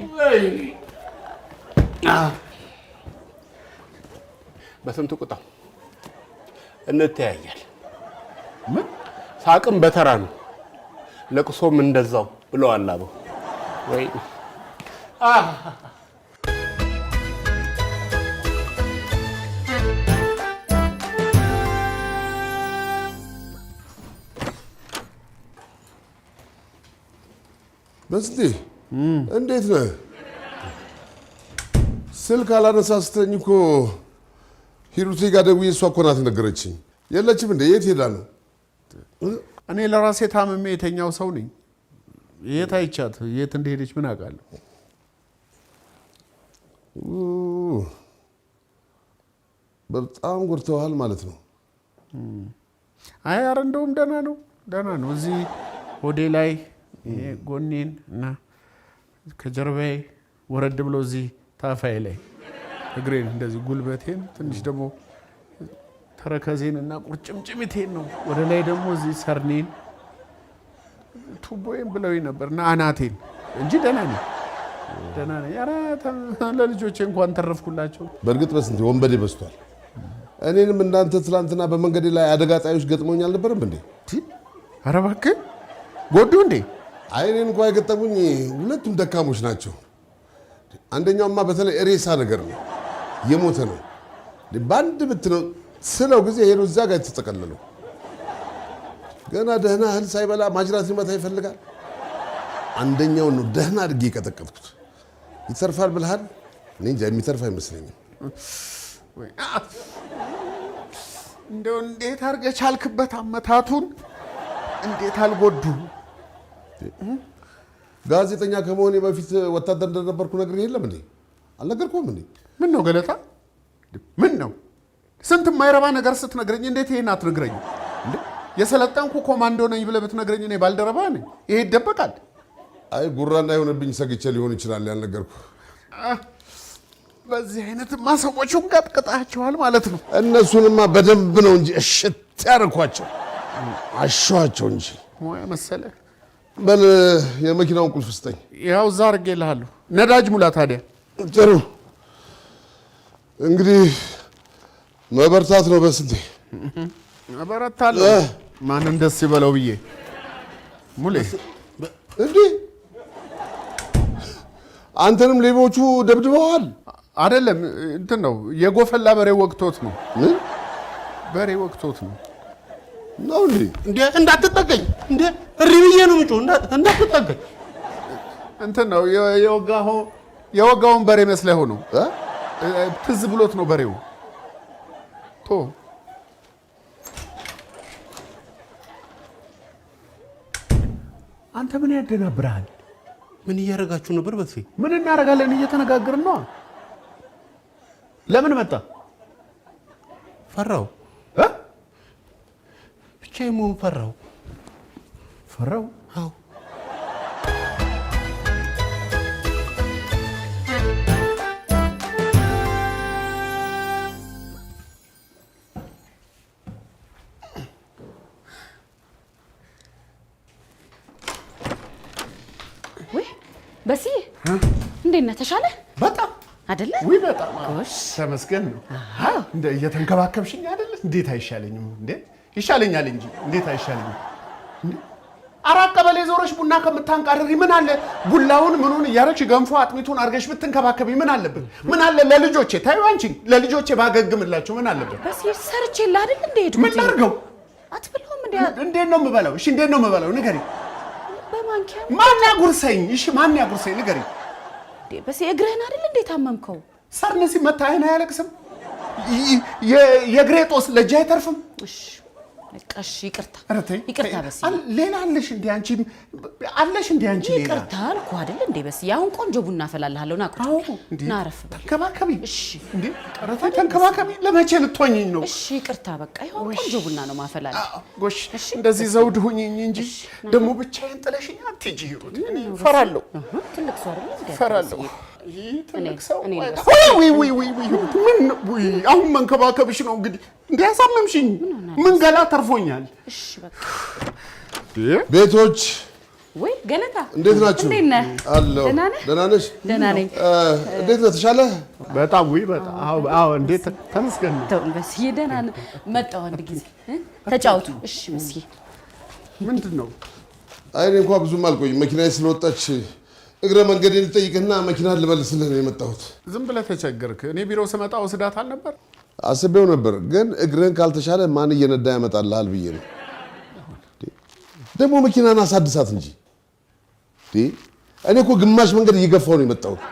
በስንቱ ቁጣው እንተያያል። ምን ሳቅም በተራ ነው፣ ለቅሶም እንደዛው ብለዋል አበው። ወይ በስቲ እንዴት ነህ? ስልክ አላነሳ ስትለኝ እኮ ሂሩቴ ጋር ደውዬ እሷ እኮ ናት ነገረችኝ። የለችም እንደ የት ሄዳ ነው? እኔ ለራሴ ታምሜ የተኛው ሰው ነኝ። የት አይቻት የት እንደሄደች ምን አውቃለሁ? በጣም ጎድተዋል ማለት ነው። አይ ኧረ እንደውም ደህና ነው። እዚህ ሆዴ ላይ ጎኔን እና ከጀርባዬ ወረድ ብሎ እዚህ ታፋዬ ላይ እግሬን እንደዚህ ጉልበቴን ትንሽ ደግሞ ተረከዜን እና ቁርጭምጭሚቴን ነው። ወደ ላይ ደግሞ እዚህ ሰርኔን ቱቦዬን ብለውኝ ነበር እና አናቴን እንጂ ደህና ነኝ። ኧረ ለልጆቼ እንኳን ተረፍኩላቸው። በእርግጥ በስንት ወንበዴ በዝቷል። እኔንም እንዳንተ ትላንትና በመንገዴ ላይ አደጋ ጣዮች ገጥሞኝ አልነበረም እንዴ? ኧረ እባክህ ጎዱ እንዴ? አይ እኔን እንኳን የገጠሙኝ ሁለቱም ደካሞች ናቸው። አንደኛውማ በተለይ ሬሳ ነገር ነው፣ የሞተ ነው። በአንድ ብት ነው ስለው ጊዜ ሄዶ እዛ ጋር የተጠቀለለው ገና ደህና እህል ሳይበላ ማጅራት ሊመታ ይፈልጋል። አንደኛውን ነው ደህና አድርጌ የቀጠቀጥኩት። ይተርፋል ብልሃል? እኔ እንጃ የሚተርፍ አይመስለኝም። እንደው እንዴት አድርገህ ቻልክበት? አመታቱን እንዴት አልጎዱ? ጋዜጠኛ ከመሆኔ በፊት ወታደር እንደነበርኩ ነግሬህ የለም እንዴ? አልነገርኩህም እንዴ? ምን ነው ገለታ? ምን ነው ስንት የማይረባ ነገር ስትነግረኝ እንዴት ይሄን አትነግረኝ እንዴ? የሰለጠንኩ ኮማንዶ ነኝ ብለህ ብትነግረኝ እኔ ባልደረባ ነኝ። ይሄ ይደበቃል? አይ ጉራና የሆነብኝ ሰግቼ ሊሆን ይችላል ያልነገርኩህ። በዚህ አይነትማ ሰዎቹን ቀጥቅጣቸዋል ማለት ነው። እነሱንማ በደንብ ነው እንጂ እሽት ያደረኳቸው አሸዋቸው እንጂ ሞያ መሰለህ። በል የመኪናውን ቁልፍ ስጠኝ። ያው እዛ አድርጌልሃለሁ። ነዳጅ ሙላ ታዲያ። ጥሩ እንግዲህ መበርታት ነው። በስንቴ እበረታለሁ። ማንን ደስ ይበለው ብዬ ሙሌ። እንዴ አንተንም ሌቦቹ ደብድበዋል? አይደለም እንትን ነው የጎፈላ በሬ ወቅቶት ነው። ምን በሬ ወቅቶት ነው ነው እንዴ? እንዴ እንዳትጠገኝ እንዴ እሪ ብዬ ነው ምጮ እንዳትጠገኝ። እንትን ነው የወጋውን በሬ መስለህ ነው። ትዝ ብሎት ነው በሬው። ቶ አንተ ምን ያደናብርሃል? ምን እያደረጋችሁ ነበር? በሴ ምን እናደርጋለን? እየተነጋገርን ነው። ለምን መጣ? ፈራው ብቻዬን መሆን ፈራው። አዎ በሲ እንዴት ነህ? ተሻለ? በጣም አይደለ? ወይ በጣም ተመስገን ነው። እንደ እየተንከባከብሽኝ አይደለ? እንዴት አይሻለኝም እንዴ? ይሻለኛል እንጂ እንዴት አይሻለኝም እንዴ? አራት ቀበሌ ዞረሽ ቡና ከምታንቃርሪ ምን አለ ቡላውን ምኑን እያረግሽ ገንፎ አጥሚቱን አርገሽ ብትንከባከቢ ምን አለበት? ምን አለ ለልጆቼ ታዩ አንቺ ለልጆቼ ባገግምላቸው ምን አለበት? በሲ ሰርቼልህ አይደል እንደ ሄድኩት? ምን ላድርገው? አትብለውም እንዴ? እንዴት ነው የምበላው? እሺ እንዴት ነው የምበላው? ንገሪ። በማንኪያ ማን ያጉርሰኝ? እሺ ማን ያጉርሰኝ? ንገሪ። በሲ እግርህን አይደል እንዴ ታመምከው? ሰርነ ሲመታ አይን አያለቅስም? የእግሬ ጦስ ለእጅ አይተርፍም? እሺ እሺ ይቅርታ ይቅርታ። በሲ ሌላ አለሽ እንዴ አንቺ? አለሽ እንዴ አንቺ ሌላ? ይቅርታ አልኩ አይደል እንዴ? በሲ አሁን ቆንጆ ቡና አፈላልሃለሁ። ና ቁጭ ና አረፍ በል። ተንከባከቢ። እሺ እንዴ ቀረታ ተንከባከቢ። ለመቼ ልትሆኚኝ ነው? እሺ ይቅርታ በቃ ይሁን ቆንጆ ቡና ነው ማፈላልህ። ጎሽ እንደዚህ ዘውድ ሁኚኝ እንጂ ደግሞ ብቻዬን ጥለሽኝ አትሂጂ። እኔ ፈራለሁ። ትልቅ ሰው አይደል እንዴ? ፈራለሁ። ትልቅ ሰው ወይ አሁን መንከባከብሽ ነው እንግዲህ እንዲያሳመምሽኝ ምን ገላ ተርፎኛል። እሺ በቃ ቤቶች ወይ ገለታ እንዴት ናችሁ? እንዴት ነህ? አለሁ። ደህና ነሽ? ደህና ነኝ። እንዴት ነህ? ተሻለ? በጣም ወይ በጣም አዎ። እንዴት ተመስገን ነው። ተው መስዬ ደህና ነህ? መጣሁ አንድ ጊዜ ተጫወቱ። እሺ መስዬ ምንድን ነው? አይ እኔ እንኳን ብዙም አልቆይም። መኪናዬ ስለወጣች እግረ መንገዴን ልጠይቅህና መኪናን ልመልስልህ ነው የመጣሁት። ዝም ብለህ ተቸገርክ። እኔ ቢሮ ስመጣ ወስዳት አልነበር? አስቤው ነበር፣ ግን እግርህን ካልተሻለ ማን እየነዳ ያመጣልሃል ብዬ ነው። ደግሞ መኪናን አሳድሳት እንጂ እኔ እኮ ግማሽ መንገድ እየገፋው ነው የመጣሁት።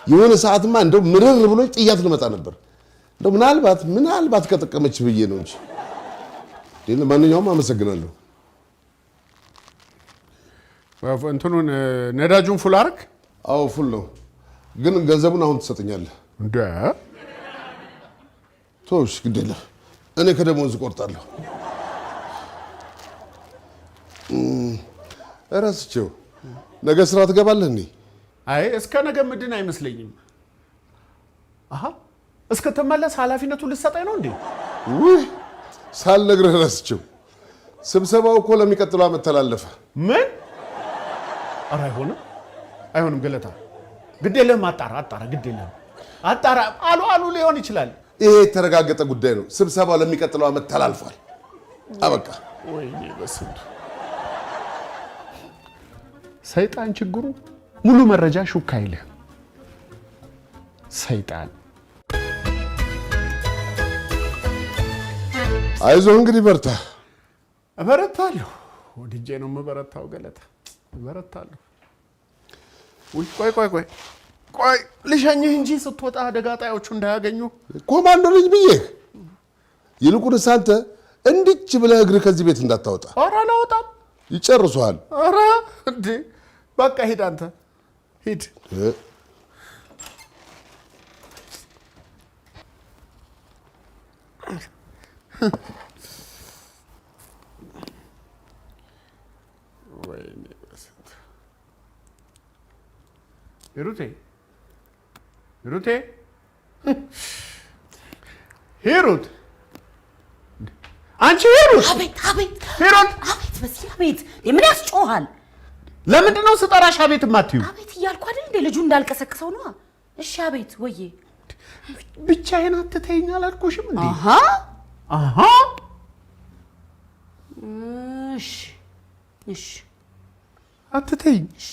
የሆነ ሰዓትማ እንደው ምርር ብሎ ጥያት ልመጣ ነበር። እንደው ምናልባት ከጠቀመች ብዬ ነው እንጂ። ለማንኛውም አመሰግናለሁ። እንትኑን ነዳጁን ፉል አርክ? አዎ ፉል ነው፣ ግን ገንዘቡን አሁን ትሰጠኛለህ። እንደ ቶሽ ግድ የለም እኔ ከደሞዝ እቆርጣለሁ። እረስቼው ነገ ስራ ትገባለህ እንዴ? አይ እስከ ነገ ምድን አይመስለኝም። አሃ እስከ ተመለስ ኃላፊነቱን ልትሰጠኝ ነው እንዴ? ውይ ሳልነግርህ እረስቼው። ስብሰባው እኮ ለሚቀጥለው ዓመት ተላለፈ። ምን? ኧረ አይሆንም ገለታ። ግድ የለህም አጣራ ግድ የለህም አጣራ። አሉ ሊሆን ይችላል። ይሄ የተረጋገጠ ጉዳይ ነው። ስብሰባው ለሚቀጥለው ዓመት ተላልፏል። አበቃ። ወይኔ በስንቱ ሰይጣን ችግሩ ሙሉ መረጃ ሹክ አይልህም። ሰይጣን አይዞህ እንግዲህ በርታ። እበረታለሁ። ወድጄ ነው የምበረታው ገለታ፣ እበረታለሁ። ቆይ ልሸኝህ እንጂ ስትወጣ አደጋ ጣዮቹ እንዳያገኙ። ኮማንዶ ልጅ ብዬህ ይልቁንስ አንተ እንዲች ብለህ እግር ከዚህ ቤት እንዳታወጣ። ኧረ አላወጣም። ይጨርሱሃል። ኧረ እንዴ በቃ ሂድ አንተ ሂድ። ወይኔ በስንት ሂሩቴ ሂሩት አንቺ ሂሩት! አቤት ሂሩት! በዚህ አቤት! ምን ያስጮሃል? ለምንድን ነው ስጠራሽ አቤት የማትይው? አቤት እያልኩ አይደል እንዴ? ልጁ እንዳልቀሰቅሰው ነው። እሺ አቤት ወዬ። ብቻዬን አትተይኝ አላልኩሽም እንዴ? አሃ እሺ አትተይኝ። እሺ